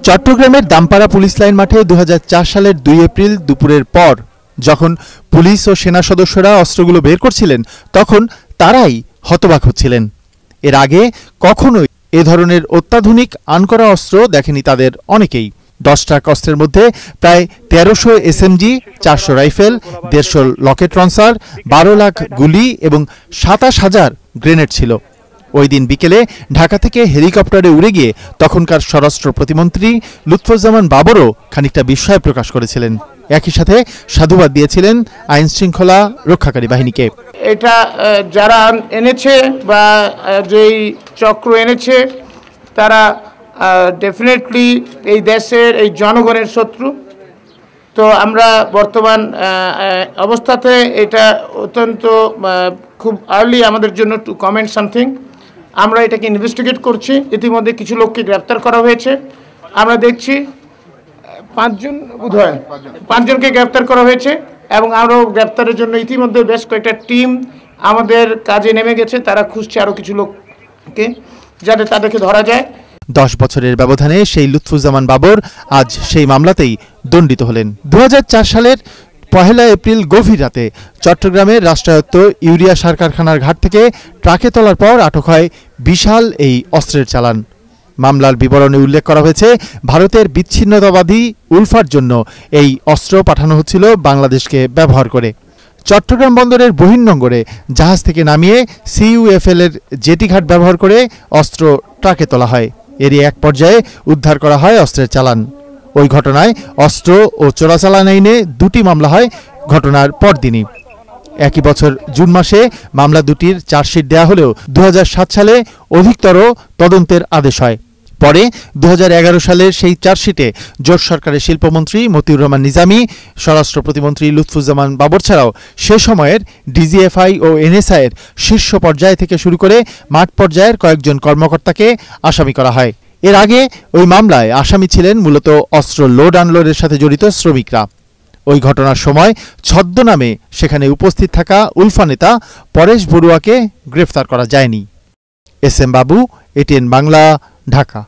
চট্টগ্রামের Dampara police line মাঠে 2004 সালের 2 এপ্রিল দুপুরের পর যখন পুলিশ ও সেনা সদস্যরা অস্ত্রগুলো বের করছিলেন তখন তারাই হতবাক হচ্ছিলেন। এর আগে কখনোই এ ধরনের অত্যাধুনিক আনকরা অস্ত্র দেখেনি তাদের অনেকেই। 10 ট্রাক অস্ত্রের মধ্যে প্রায় 1300 SMG, 400 rifle, 150 Locket launcher, 12 lakh গুলি এবং 27,000 গ্রেনেড ছিল। ওই দিন বিকেলে ঢাকা থেকে হেলিকপ্টারে উড়ে গিয়ে তখনকার স্বরাষ্ট্র প্রতিমন্ত্রী লুৎফুজ্জামান বাবরও খানিকটা বিস্ময় প্রকাশ করেছিলেন। একই সাথে সাধুবাদ দিয়েছিলেন আইন শৃঙ্খলা রক্ষাকারী বাহিনীকে। এটা যারা এনেছে বা যেই চক্র এনেছে তারা ডেফিনেটলি এই দেশের এই জনগণের শত্রু। তো আমরা বর্তমান অবস্থাতে এটা অত্যন্ত খুব আর্লি আমাদের জন্য টু কমেন্ট সামথিং। আমরা এটাকে ইনভেস্টিগেট করছি। ইতিমধ্যে কিছু লোককে গ্রেপ্তার করা হয়েছে। আমরা দেখছি 5 জনকে গ্রেপ্তার করা হয়েছে এবং আরও গ্রেপ্তারের জন্য ইতিমধ্যে বেশ কয়েকটা টিম আমাদের কাজে নেমে গেছে। তারা খুঁজছে আরও কিছু লোককে যাতে তাদেরকে ধরা যায়। 10 বছরের ব্যবধানে সেই লুৎফুজ্জামান বাবর আজ সেই মামলাতেই দণ্ডিত হলেন। 2004 সালের 1 এপ্রিল গভীর রাতে চট্টগ্রামের রাষ্ট্রায়ত্ত ইউরিয়া সার কারখানার ঘাট থেকে ট্রাকে তোলার পর আটক হয় বিশাল এই অস্ত্রের চালান। মামলার বিবরণে উল্লেখ করা হয়েছে, ভারতের বিচ্ছিন্নতাবাদী উলফার জন্য এই অস্ত্র পাঠানো হচ্ছিল বাংলাদেশকে ব্যবহার করে। চট্টগ্রাম বন্দরের বহির্নোঙরে জাহাজ থেকে নামিয়ে সিইউএফএল এর জেটি ঘাট ব্যবহার করে অস্ত্র ট্রাকে তোলা হয়। এরই এক পর্যায়ে উদ্ধার করা হয় অস্ত্রের চালান। ওই ঘটনায় অস্ত্র ও চোরাচালান আইনে 2টি মামলা হয় ঘটনার পরদিনই। একই বছর জুন মাসে মামলা দুটির চার্জশিট দেওয়া হলেও 2007 সালে অধিকতর তদন্তের আদেশ হয়। পরে 2011 সালের সেই চার্জশিটে জোট সরকারের শিল্পমন্ত্রী মতিউর রহমান নিজামী, স্বরাষ্ট্র প্রতিমন্ত্রী লুৎফুজ্জামান বাবর ছাড়াও সে সময়ের ডিজিএফআই ও এনএসআই এর শীর্ষ পর্যায় থেকে শুরু করে মাঠ পর্যায়ের কয়েকজন কর্মকর্তাকে আসামি করা হয়। এর আগে ওই মামলায় আসামি ছিলেন মূলত অস্ত্র লোড আনলোডের সাথে জড়িত শ্রমিকরা। ওই ঘটনার সময় ছদ্মনামে সেখানে উপস্থিত থাকা উলফা নেতা পরেশ বড়ুয়াকে গ্রেফতার করা যায়নি। এস এম বাবু, এটিএন বাংলা, ঢাকা।